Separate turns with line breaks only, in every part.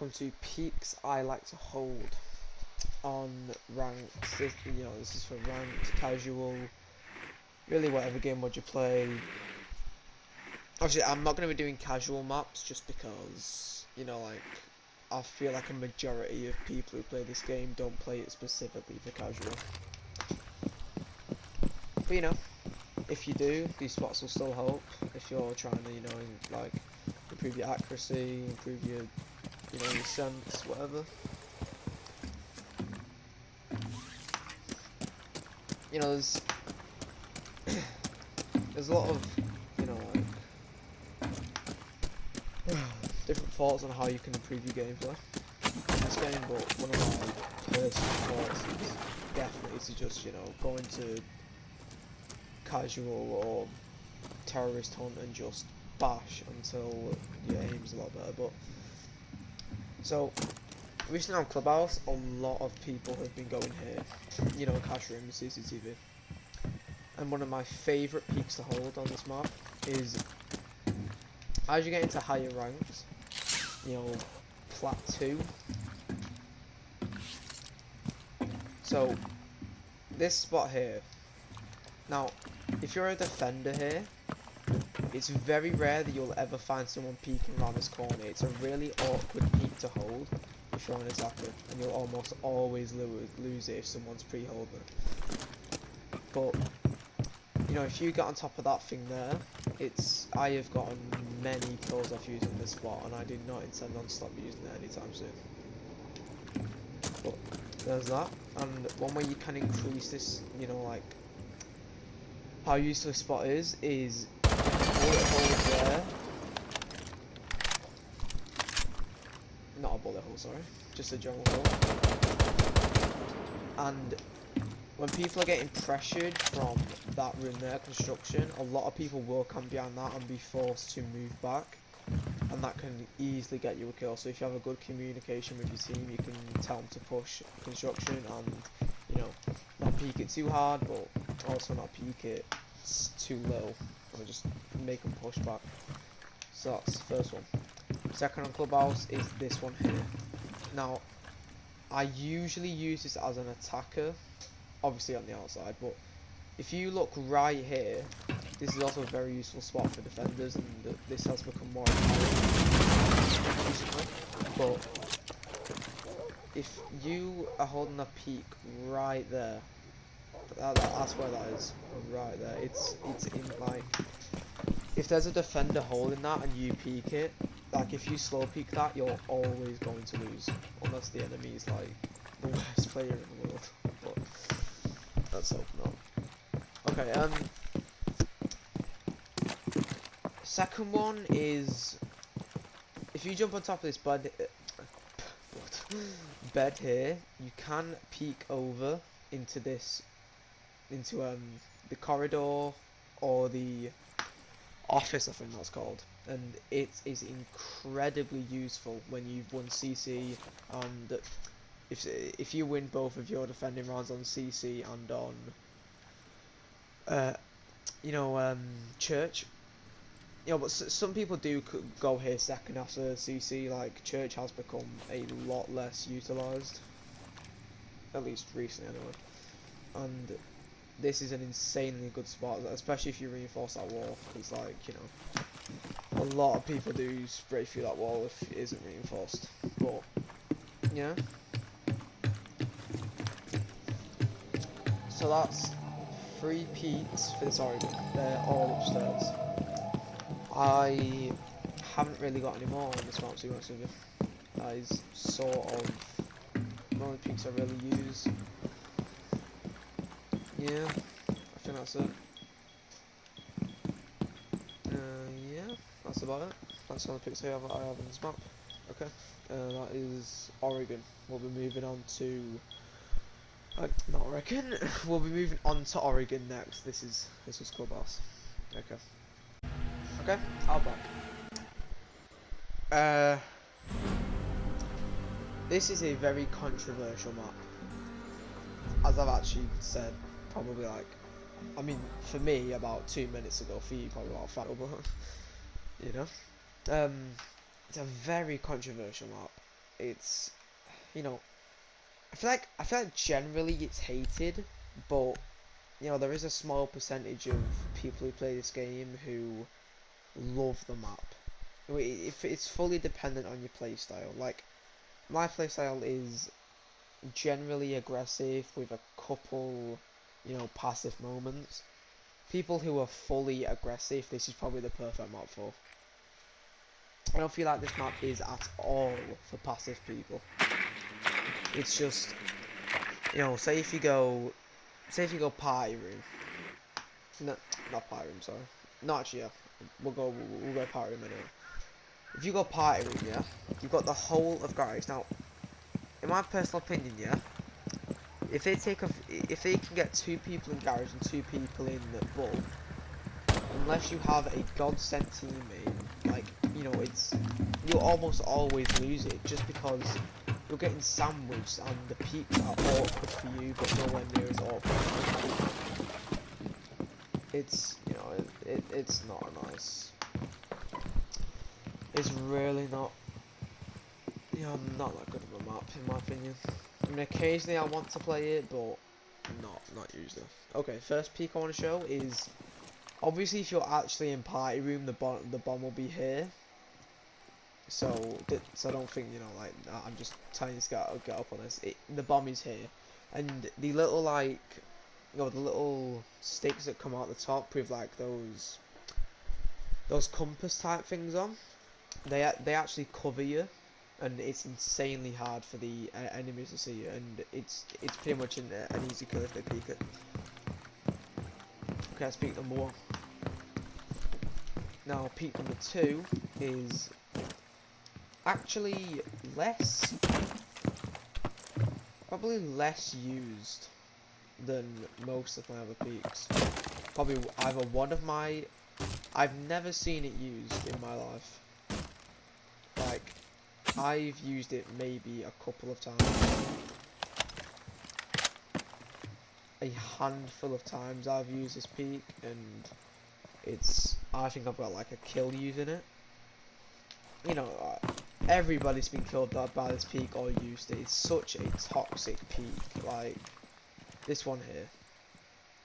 welcome to Peaks I Like to Hold on ranked. This is for ranked, casual, really whatever game mode you play. Obviously, I'm not going to be doing casual maps just because, I feel like a majority of people who play this game don't play it specifically for casual. But if you do, these spots will still help if you're trying to, improve your accuracy, improve your your sense, whatever. There's a lot of, different thoughts on how you can improve your gameplay in this game, but one of my personal thoughts is definitely to just, go into casual or terrorist hunt and just bash until your aim's a lot better. But so recently on Clubhouse, a lot of people have been going here, cash rooms, CCTV, and one of my favourite peaks to hold on this map is as you get into higher ranks, plat 2. So this spot here, now if you're a defender here, it's very rare that you'll ever find someone peeking around this corner. It's a really awkward peek to hold if you're an attacker, and you'll almost always lose it if someone's pre-holding it. But if you get on top of that thing there, I have gotten many kills off using this spot, and I do not intend on stop using it anytime soon. But there's that, and one way you can increase this, how useful this spot is bullet hole there. Not a bullet hole, sorry, just a general hole. And when people are getting pressured from that room there, construction, a lot of people will come behind that and be forced to move back, and that can easily get you a kill. So if you have a good communication with your team, you can tell them to push construction and, not peek it too hard, but also not peek it too low, or just make them push back. So that's the first one. Second on Clubhouse is this one here. Now, I usually use this as an attacker, obviously on the outside, but if you look right here, this is also a very useful spot for defenders, and this has become more apparent recently. But if you are holding a peak right there, that's where that is, right there. It's in, if there's a defender holding that and you peek it, if you slow peek that, you're always going to lose, unless the enemy is the worst player in the world. But let's hope not. Okay, second one is, if you jump on top of this bed here, you can peek over into the corridor or the office, I think that's called, and it is incredibly useful when you've won CC, and if you win both of your defending rounds on CC and on church. But some people do go here second after CC. Church has become a lot less utilised, at least recently anyway, and this is an insanely good spot, especially if you reinforce that wall, because a lot of people do spray through that wall if it isn't reinforced. But yeah, so that's 3 peaks for this Oregon. They're all upstairs. I haven't really got any more on this map, to be honest with you. That is sort of one of the peaks I really use. Yeah, I think that's it. Yeah, that's about it. That's all the picks I have on this map. Okay, that is Oregon. We'll be moving on to... not Oregon. We'll be moving on to Oregon next. This was Clubhouse. Okay, I'll back. This is a very controversial map, as I've actually said, probably for me about 2 minutes ago, for you probably about 5, but it's a very controversial map. it's, you know, I feel like generally it's hated, but you know there is a small percentage of people who play this game who love the map. If it's fully dependent on your playstyle. Like my playstyle is generally aggressive with a couple, you know, passive moments. People who are fully aggressive, this is probably the perfect map for. I don't feel like this map is at all for passive people. It's just, you know, say if you go party room. No, not party room. Sorry, not actually. Yeah, we'll go party room anyway. If you go party room, yeah, you've got the whole of garage. Now, in my personal opinion, yeah, if they can get 2 people in garage and 2 people in the bull, unless you have a god-sent teammate, like, you know, you'll almost always lose it just because you're getting sandwiched and the peaks are awkward for you, but nowhere near as awkward. It's, you know, it's not nice. It's really not, you know, not that good of a map in my opinion. I mean, occasionally I want to play it, but not usually. Okay, first peak I want to show is, obviously if you're actually in party room, the bomb will be here. So I don't think, you know, like, I'm just trying to get up on this. The bomb is here, and the little, like, you know, the little sticks that come out the top with like those compass type things on, they actually cover you, and it's insanely hard for the enemies to see you, and it's pretty much an easy kill if they peek it. Okay, that's peak number 1. Now peak number 2 is actually probably less used than most of my other peaks. Probably either one of my, I've never seen it used in my life. Like, I've used it maybe a couple of times. A handful of times I've used this peak, and I think I've got like a kill using it. You know, everybody's been killed by this peak or used it. It's such a toxic peak, like this one here.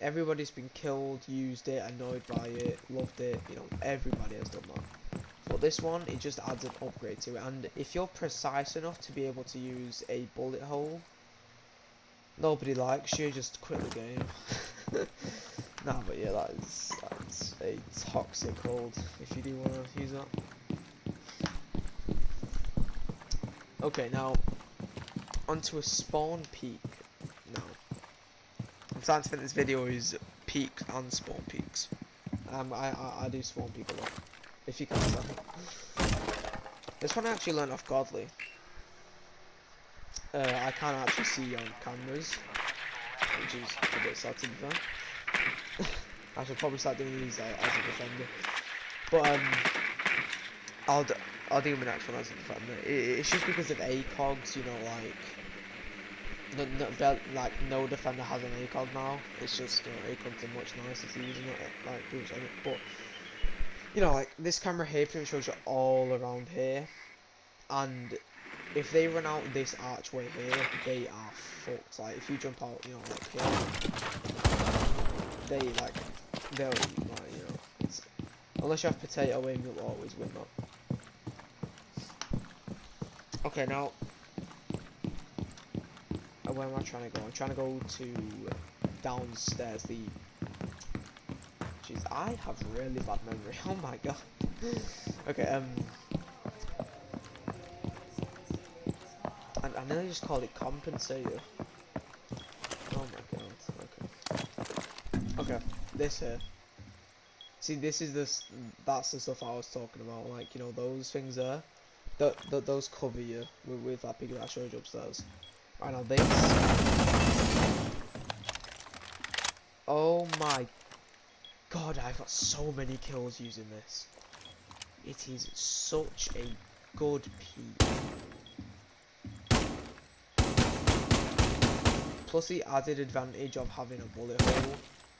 Everybody's been killed, used it, annoyed by it, loved it, you know, everybody has done that. But this one, it just adds an upgrade to it, and if you're precise enough to be able to use a bullet hole, nobody likes you, just quit the game. Nah, but yeah, that's a toxic hold, if you do want to use that. Okay, now, onto a spawn peak now. I'm starting to think this video is peaks and spawn peaks. I do spawn peak a lot, if you can tell. This one I actually learned off Godly. I can't actually see on cameras, which is a bit sad to be fair. I should probably start doing these as a defender. But I'll do my next one as a defender. It's just because of ACOGs, you know, like no defender has an ACOG now. It's just, you know, ACOGs are much nicer to using it, like previous on it. But you know, like this camera here pretty much shows you all around here, and if they run out this archway here, they are fucked. Like if you jump out, you know, like here, they'll eat, like, you know. Unless you have potato aim, you'll always win that. Okay, now, where am I trying to go? I'm trying to go to downstairs. Jeez, I have really bad memory. Oh my god. Okay, I nearly just called it compensator. Oh my god. Okay. Okay, this here. See, that's the stuff I was talking about. Like, you know, those things there. Those cover you with that pig that I showed you upstairs. Right, now this. Oh my god, I've got so many kills using this. It is such a good peak. Plus the added advantage of having a bullet hole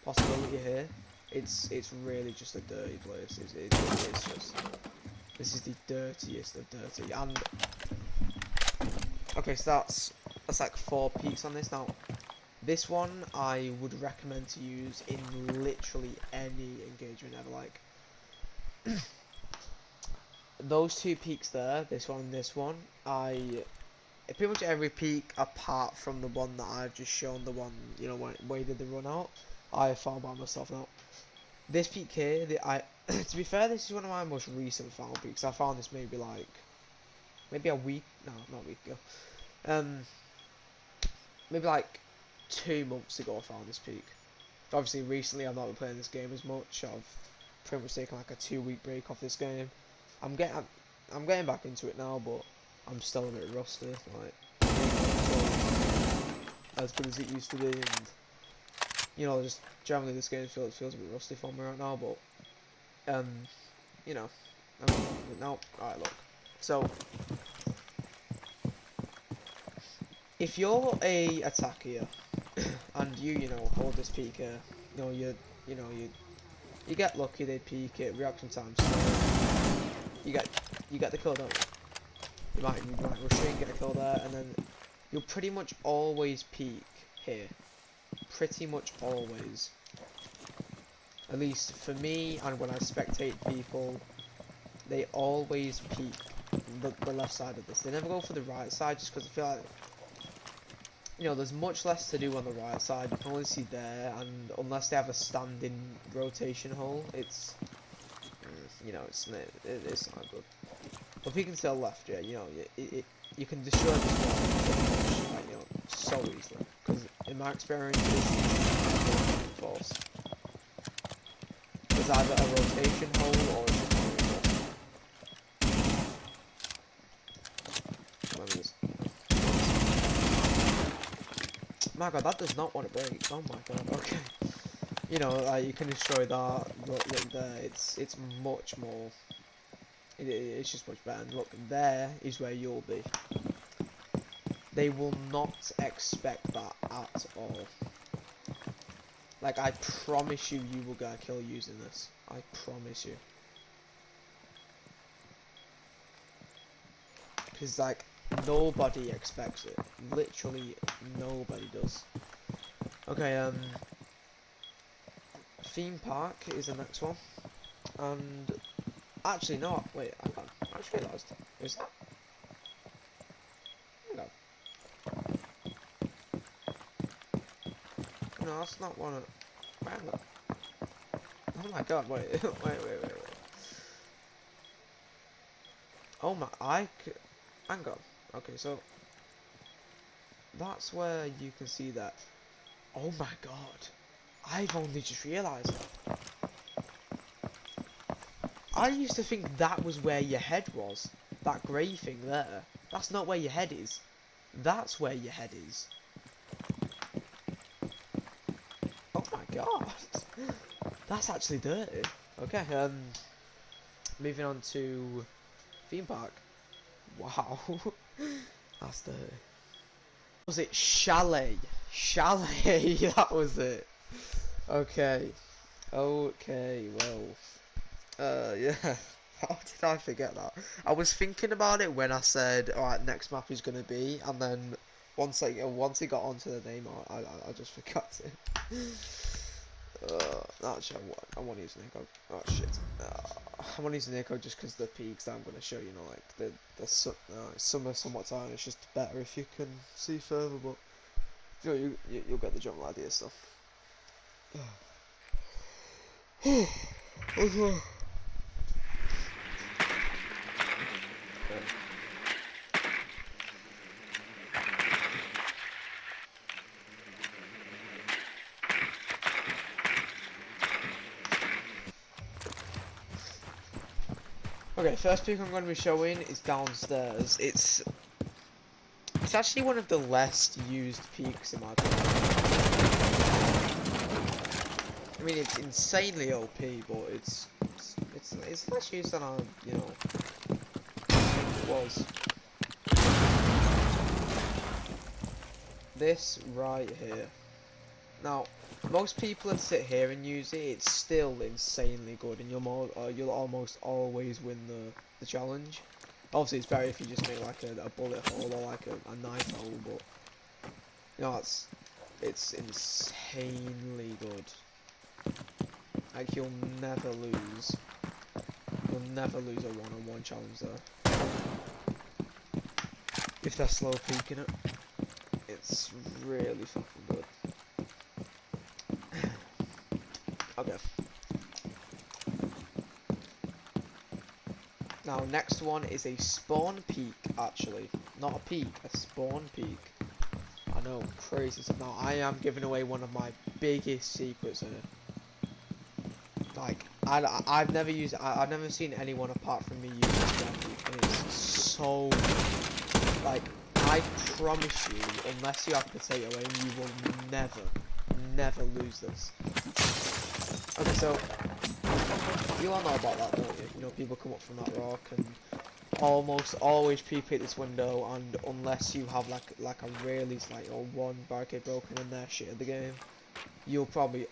possibility here. It's really just a dirty place. It's just, this is the dirtiest of dirty. And Okay, so that's like 4 peaks on this. Now, this one I would recommend to use in literally any engagement ever. Like those 2 peaks there, this one and this one, pretty much every peak apart from the one that I've just shown, the one, you know, where did the run out, I found by myself. Now this peak here, to be fair, this is one of my most recent found peaks. I found this maybe a week, no, not a week ago, maybe like 2 months ago I found this peak. Obviously recently I've not been playing this game as much. I've pretty much taken like a 2-week break off this game. I'm getting back into it now, but I'm still a bit rusty. Like, as good as it used to be, and you know, just generally this game feels a bit rusty for me right now. But you know, now, alright, look. So if you're a attacker here, and you know, hold this peak here, you get lucky, they peek it, reaction time slow, you get the kill, don't you? You might rush in, get a kill there, and then you'll pretty much always peek here. Pretty much always. At least for me, and when I spectate people, they always peek the left side of this. They never go for the right side, just because I feel like, you know, there's much less to do on the right side. You can only see there, and unless they have a standing rotation hole, it's, you know, it's not good. But if you can see the left, yeah, you know, you can destroy this one, like, you know, so easily. Because in my experience, it's false. There's either a rotation hole or a my god, that does not want to break. Oh my god, okay. You know, you can destroy that, look there, it's much more, it's just much better. And look, there is where you'll be. They will not expect that at all. Like, I promise you, you will get a kill using this. I promise you. Because, like, nobody expects it. Literally, nobody does. Okay, theme park is the next one. And, actually, no, wait, I just realised. Is that? Hang on. No, that's not one of... Hang on. Oh my god, wait, wait. Oh my, hang on. Okay, so that's where you can see that. Oh my god, I've only just realised that. I used to think that was where your head was. That grey thing there. That's not where your head is. That's where your head is. Oh my god. That's actually dirty. Okay, moving on to theme park. Wow. That's dirty. Was it chalet? Chalet, that was it. Okay. Okay, well. Yeah. How did I forget that? I was thinking about it when I said, alright, next map is gonna be, and then once it got onto the name, I just forgot it. Actually, I want to use Nico. Oh shit. I want to use Nico just because the peaks that I'm going to show, you know, like some are somewhat tiny. It's just better if you can see further, but you know, you'll get the general idea stuff. Okay. Okay, first peak I'm going to be showing is downstairs. It's actually one of the less used peaks in my opinion. I mean, it's insanely OP, but it's less used than I, you know, think it was. This right here. Now, most people that sit here and use it, it's still insanely good, and you'll almost always win the challenge. Obviously, it's better if you just make like a bullet hole or like a knife hole, but you know, it's insanely good. Like you'll never lose. You'll never lose a one-on-one challenge there. If they're slow peeking it, it's really fucking good. Okay. Now, next one is a spawn peak, actually. Not a peak, a spawn peak. I know, crazy stuff. Now, I am giving away one of my biggest secrets here. Like, I've never used it. I've never seen anyone apart from me use spawn peak. And it's so... Like, I promise you, unless you have potato aim, you will never lose this. Okay, so... You all know about that, don't you? You know, people come up from that rock and almost always pre-pick this window, and unless you have like a really like or one barricade broken in their shit of the game, you'll probably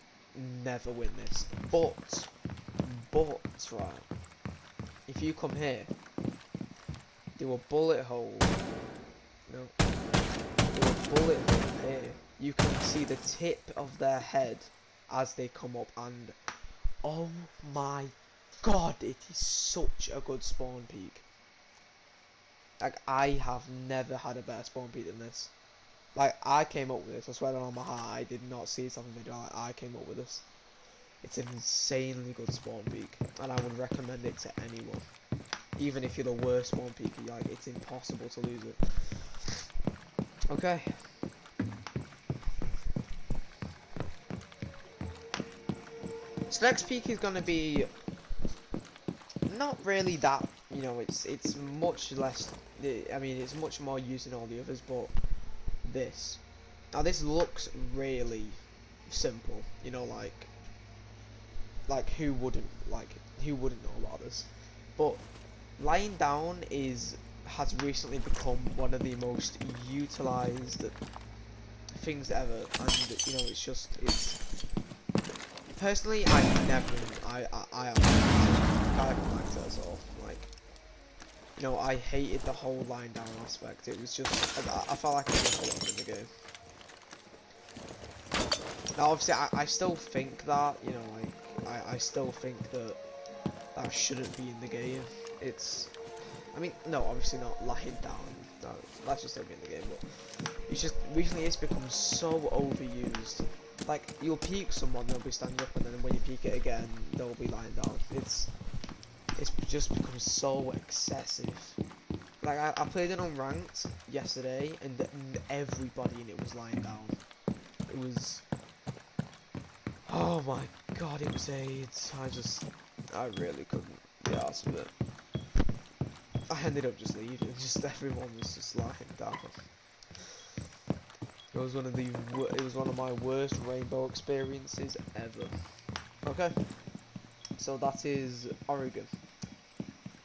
never win this. But right, if you come here, do a bullet hole, do a bullet hole here, you can see the tip of their head as they come up, and oh my god, it is such a good spawn peak. Like, I have never had a better spawn peak than this. Like, I came up with this, I swear on my heart, I did not see it on the video, I came up with this. It's an insanely good spawn peak, and I would recommend it to anyone. Even if you're the worst spawn peaker, like, it's impossible to lose it. Okay. So next peak is gonna be not really that, you know, it's much less, I mean, it's much more used than all the others, but this. Now this looks really simple, you know, like who wouldn't know about this? But lying down has recently become one of the most utilized things ever, and you know, it's personally, I haven't liked it at all. Like, you know, I hated the whole lying down aspect. It was just, I felt like I was alone in the game. Now, obviously, I still think that, you know, like, I still think that shouldn't be in the game. It's, I mean, no, obviously not lying down. That's just not be in the game, but it's just, recently it's become so overused. Like, you'll peek someone, they'll be standing up, and then when you peek it again, they'll be lying down. It's just become so excessive. Like, I played it on ranked yesterday, and everybody in it was lying down. It was... Oh my god, it was AIDS. I really couldn't be arsed with it. I ended up just leaving, just everyone was just lying down. It was one of my worst rainbow experiences ever. Okay, so that is Oregon.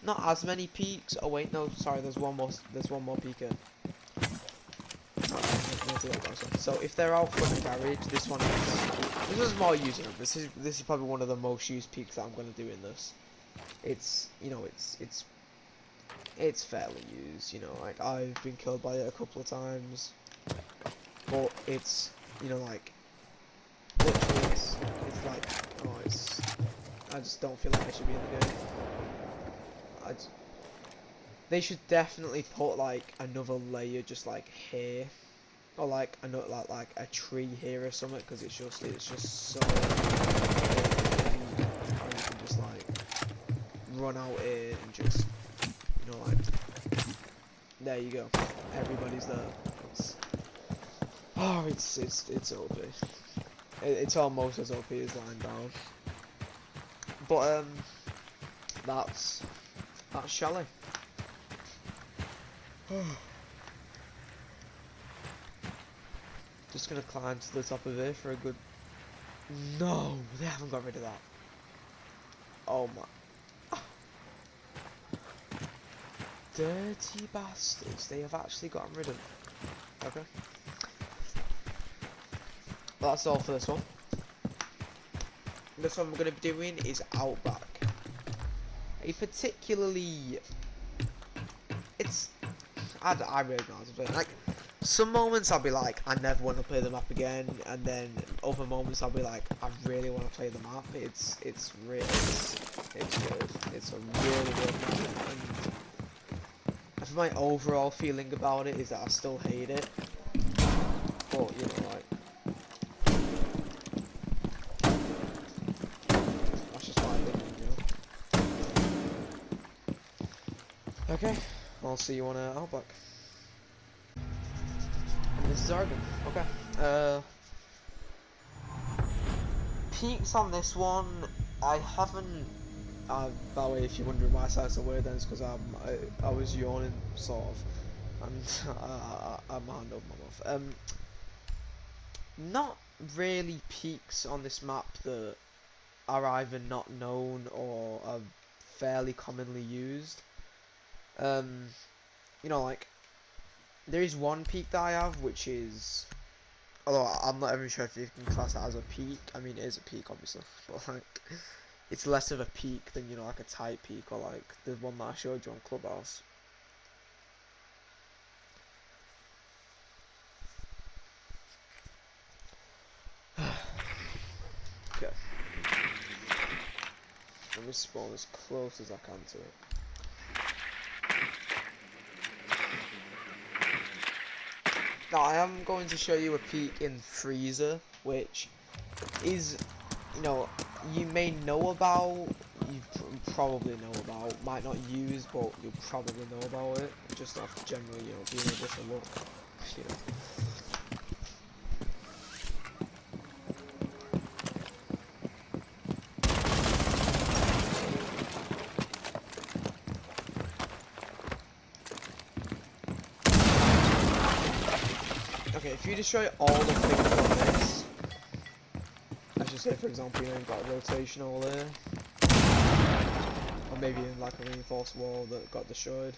Not as many peaks. Oh wait, no, sorry. There's one more peak here. So if they're out front of garage, this is more using. This is probably one of the most used peaks that I'm gonna do in this. It's, you know, it's fairly used. You know, like, I've been killed by it a couple of times. But it's, you know, like, literally it's like, oh, I just don't feel like I should be in the game. They should definitely put, like, another layer just, like, here. Or, like, another, like a tree here or something, because it's just so... And you can just, like, run out here and just, you know, like, there you go. Everybody's there. Oh, it's OP. It's almost as OP as lying down. But that's Shelley. Just gonna climb to the top of it for a good. No, they haven't got rid of that. Oh my. Dirty bastards. They have actually gotten rid of it. Okay. That's all for this one. This one we're going to be doing is Outback. A particularly I really don't know how to play it. Like, some moments I'll be like, I never want to play the map again, and then other moments I'll be like, I really want to play the map. It's really, it's good. It's a really good map, and my overall feeling about it is that I still hate it. But, you know, like, that's just my opinion, you know. Okay, I'll see you on Outback. This is Arden. Okay. Peaks on this one, I haven't. By the way, if you're wondering why I sound so weird, then it's because I was yawning, sort of, and I'm my hand over my mouth. Not really peaks on this map that are either not known or are fairly commonly used. You know, like, there is one peak that I have, which is, although I'm not even sure if you can class that as a peak. I mean, it is a peak, obviously, but like, it's less of a peak than, you know, like a tight peak, or like the one that I showed you on Clubhouse. Okay. Let me spawn as close as I can to it. Now, I am going to show you a peak in Freezer, which is, you know, you may know about, you probably know about, might not use, but you'll probably know about it, just off generally, you know, being able to look, you know. Okay, if you destroy all the things on this, let's just say, for example, you know, you've got a rotation all there, or maybe in like a reinforced wall that got destroyed.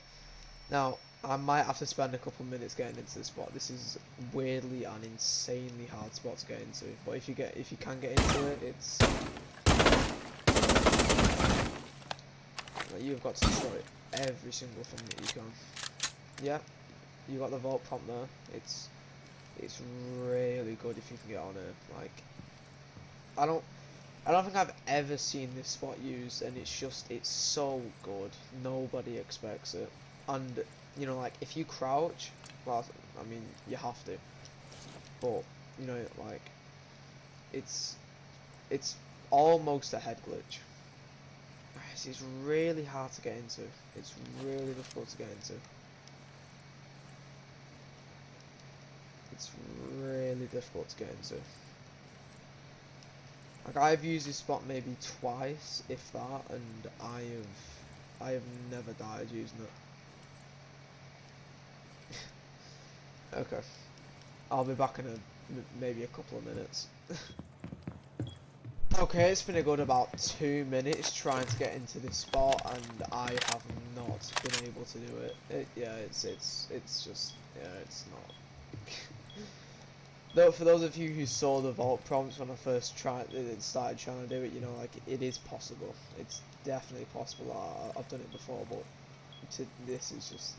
Now, I might have to spend a couple minutes getting into this spot. This is weirdly an insanely hard spot to get into, but if you can get into it, it's like, you've got to destroy every single thing that you can. Yeah, you got the vault prompt there. It's really good if you can get on it. Like, I don't think I've ever seen this spot used, and it's so good. Nobody expects it, and you know, like, if you crouch, well, I mean, you have to, but you know, like, it's almost a head glitch. It's really hard to get into. It's really difficult to get into. It's really difficult to get into. Like, I've used this spot maybe twice, if that, and I have never died using it. Okay, I'll be back in maybe a couple of minutes. Okay, it's been a good about 2 minutes trying to get into this spot, and I have not been able to do it. Yeah, it's just, yeah, it's not. Though, for those of you who saw the vault prompts when I first started trying to do it, you know, like, it is possible. It's definitely possible. I've done it before, but this is just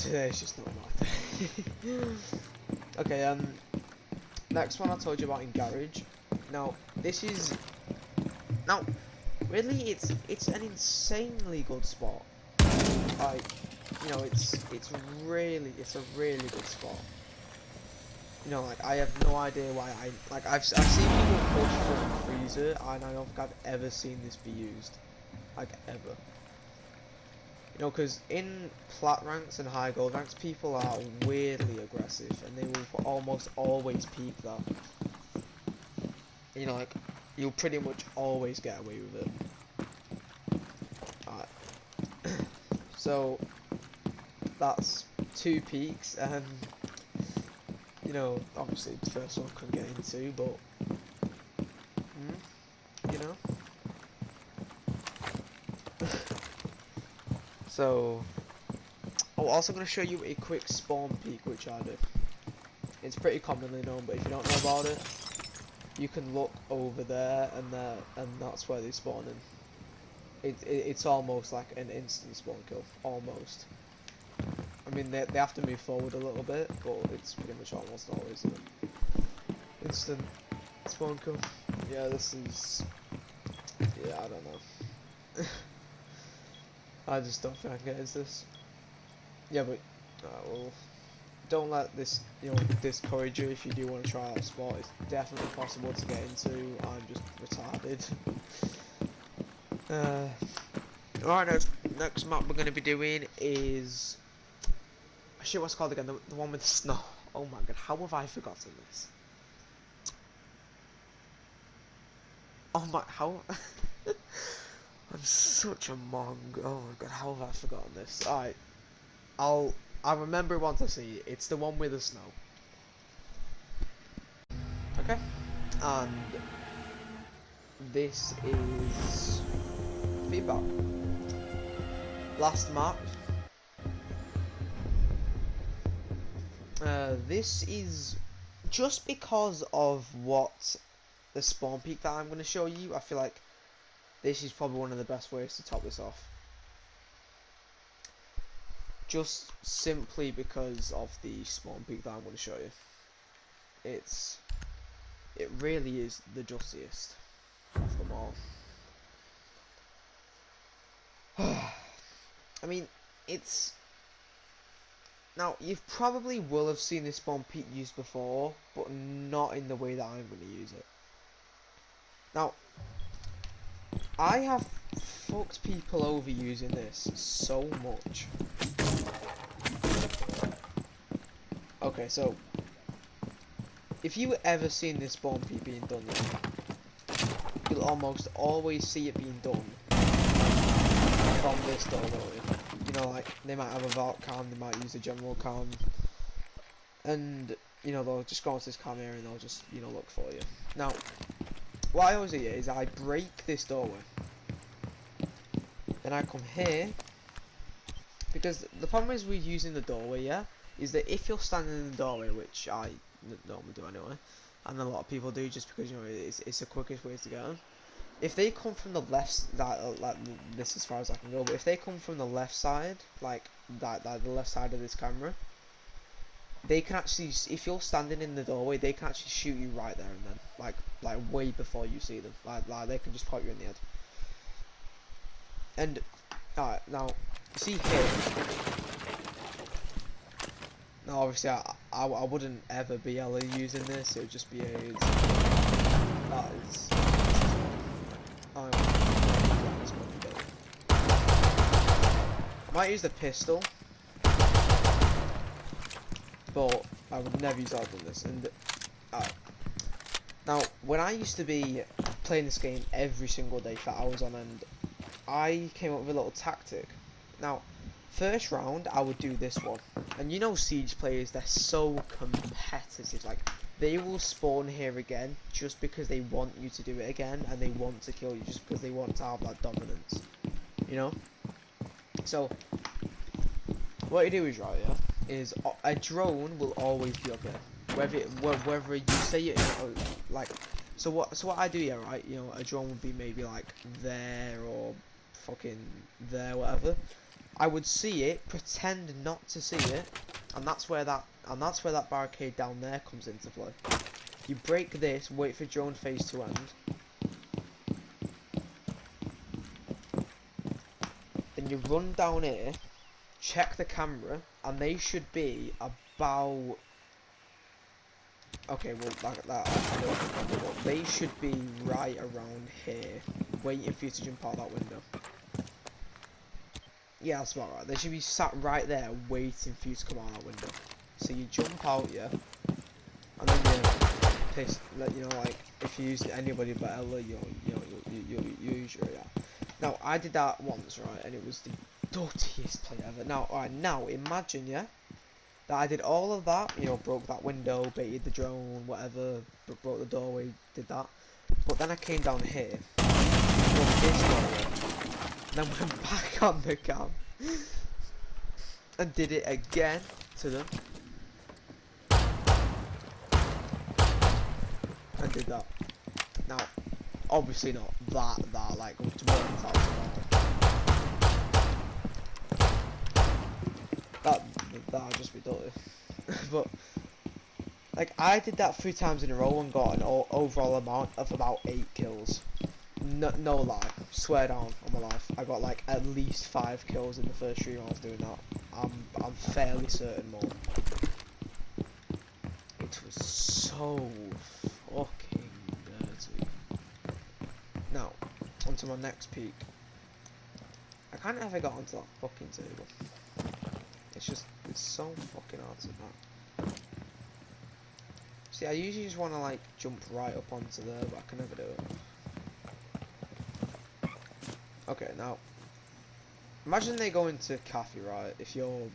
today's just not my thing. Okay, next one I told you about in Garage. Now, really, it's an insanely good spot. Like, you know, it's a really good spot. You know, like, I have no idea why I've seen people push for Freezer, and I don't think I've ever seen this be used, like, ever. You know, because in plat ranks and high gold ranks, people are weirdly aggressive, and they will almost always peak that. You know, like, you'll pretty much always get away with it. Alright. So, that's 2 peaks, and you know, obviously the first one I couldn't get into, but you know. So, I'm also going to show you a quick spawn peek which I do. It's pretty commonly known, but if you don't know about it, you can look over there, and that's where they spawn in. it's almost like an instant spawn kill, almost. I mean, they have to move forward a little bit, but it's pretty much almost always an instant spawn kill. Yeah, this is... Yeah, I don't know. I just don't think I can get into this. Yeah, but... well, don't let this, discourage you if you do want to try out a sport. It's definitely possible to get into. I'm just retarded. Alright, next map we're going to be doing is... Shit, what's it called again? The one with the snow. Oh my god, how have I forgotten this? Oh my, how... I'm such a mong. Oh my god, how have I forgotten this? Alright, I'll remember once I see it. It's the one with the snow. Okay, and this is feedback. Last map. This is just because of what the spawn peak that I'm going to show you. I feel like this is probably one of the best ways to top this off. Just simply because of the spawn peak that I'm going to show you. It really is the juiciest of them all. I mean, it's... Now, you probably will have seen this spawn peak used before, but not in the way that I'm going to use it. Now, I have fucked people over using this so much. Okay, so, if you ever seen this spawn peak being done, you'll almost always see it being done from this doorway. You know, like, they might have a vault cam, they might use a general cam, and, they'll just go into this cam area and they'll just, look for you. Now, what I always do is I break this doorway, then I come here, because the problem is with using the doorway, is that if you're standing in the doorway, which I normally do anyway, and a lot of people do just because, it's the quickest way to go. If they come from the left side, like this as far as I can go, but if they come from the left side, like the left side of this camera, they can actually, if you're standing in the doorway, they can actually shoot you right there and then, like way before you see them, like they can just pop you in the head. And alright, now see here. Now obviously I wouldn't ever be able to using this. It would just be a I might use the pistol, but I would never use that on this. And now, when I used to be playing this game every single day for hours on end, I came up with a little tactic. Now, first round I would do this one, and Siege players, they're so competitive. Like, they will spawn here again just because they want you to do it again, and they want to kill you just because they want to have that dominance, So, what you do is, is a drone will always be up there, whether you say it, like, so what I do here, right, a drone would be maybe like there or fucking there, whatever. I would see it, pretend not to see it, and that's where that barricade down there comes into play. You break this, wait for drone phase to end, then you run down here, check the camera, and they should be about... Okay, well, they should be right around here, waiting for you to jump out that window. Yeah, that's about right. They should be sat right there, waiting for you to come out that window. So you jump out, and then you piss. Like if you use anybody better, you use your Now I did that once, right, and it was the dirtiest play ever. Now, alright, now imagine, that I did all of that, broke that window, baited the drone, whatever, broke the doorway, did that. But then I came down here, broke this doorway, then went back on the cam and did it again to them, and did that. Now, obviously not that like 1,000. that I'd just be dotted. But like I did that 3 times in a row and got an overall amount of about 8 kills. No lie, swear down on my life. I got like at least 5 kills in the first 3 rounds doing that. I'm fairly certain more. It was so fucking dirty. Now, onto my next peak. I can't ever get onto that fucking table. It's so fucking hard to that. See, I usually just want to like jump right up onto there, but I can never do it. Okay, now, imagine they go into Kathy, right, if you're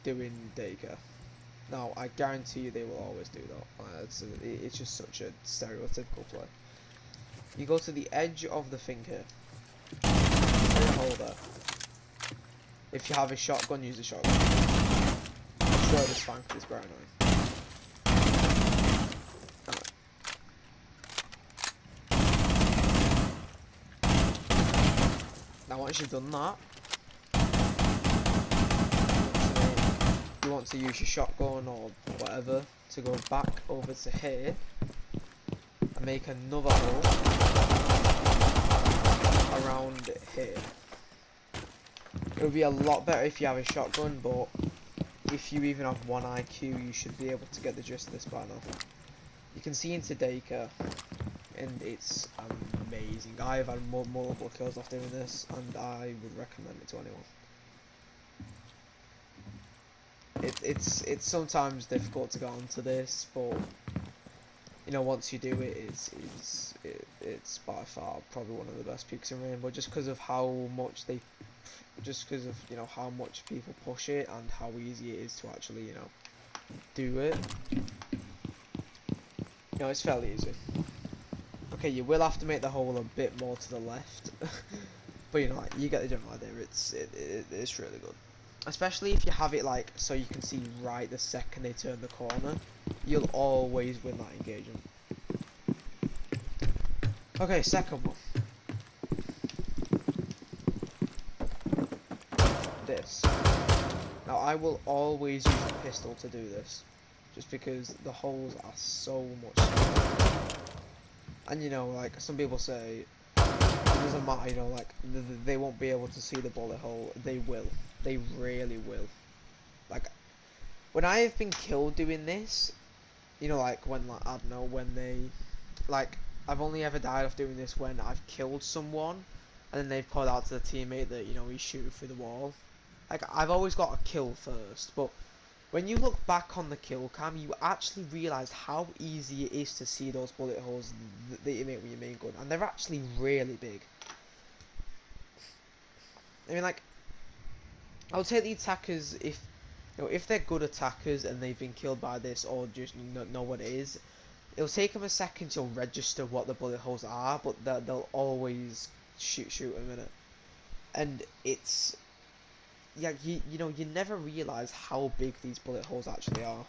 doing daycare. Now, I guarantee you they will always do that. It's just such a stereotypical play. You go to the edge of the thing here. Put a hole there. If you have a shotgun, use a shotgun. I'm sure this flank is very annoying. Now once you've done that, you want to use your shotgun or whatever to go back over to here and make another hole around here. It would be a lot better if you have a shotgun, but if you even have 1 IQ, you should be able to get the gist of this by now. You can see into daycare, and it's amazing. I have had multiple kills off doing this, and I would recommend it to anyone. It's sometimes difficult to get onto this, but you know, once you do it, it's by far probably one of the best peaks in Rainbow, just because of how much you know how much people push it and how easy it is to actually, you know, do it. You know, it's fairly easy. Okay, you will have to make the hole a bit more to the left, but you know, like, you get the general idea. It's really good, especially if you have it like so you can see right the second they turn the corner. You'll always win that engagement. Okay, second one. This. Now I will always use a pistol to do this, just because the holes are so much smaller. And you know, like some people say, it doesn't matter, you know, like they won't be able to see the bullet hole. They will. They really will. Like when I have been killed doing this, you know, like when like, I don't know, when they like I've only ever died off doing this when I've killed someone and then they've called out to the teammate that, you know, he's shooting through the wall. Like I've always got a kill first, but when you look back on the kill cam, you actually realise how easy it is to see those bullet holes that you make with your main gun, and they're actually really big. I mean, like, I would say the attackers, if you know, if they're good attackers and they've been killed by this or just know what it is, it'll take them a second to register what the bullet holes are, but they'll always shoot them in it, and it's. Yeah, you know, you never realise how big these bullet holes actually are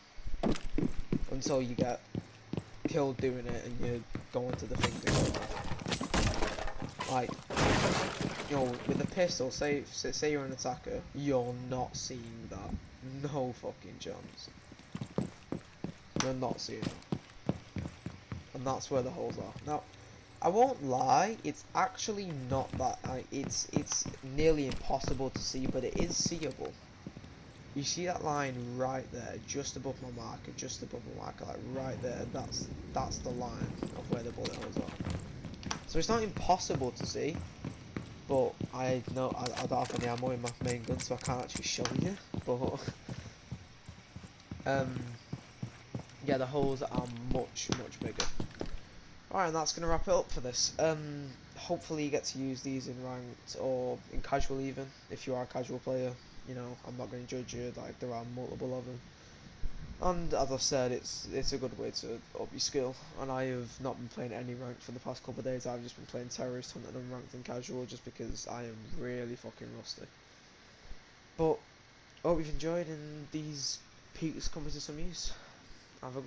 until you get killed doing it and you go into the thing. Like, you know, with the pistol, say you're an attacker, you're not seeing that. No fucking chance. You're not seeing it. And that's where the holes are. Now, I won't lie, it's actually not that, it's nearly impossible to see, but it is seeable. You see that line right there, just above my marker, like right there, that's the line of where the bullet holes are. So it's not impossible to see, but I don't have any ammo in my main gun, so I can't actually show you, but, yeah, the holes are much bigger. Alright, and that's going to wrap it up for this. Hopefully you get to use these in ranked or in casual even, if you are a casual player. You know, I'm not going to judge you, like there are multiple of them. And as I've said, it's a good way to up your skill. And I have not been playing any ranked for the past couple of days. I've just been playing terrorist, hunted and ranked and casual just because I am really fucking rusty. But I hope you've enjoyed and these peaks come into some use. Have a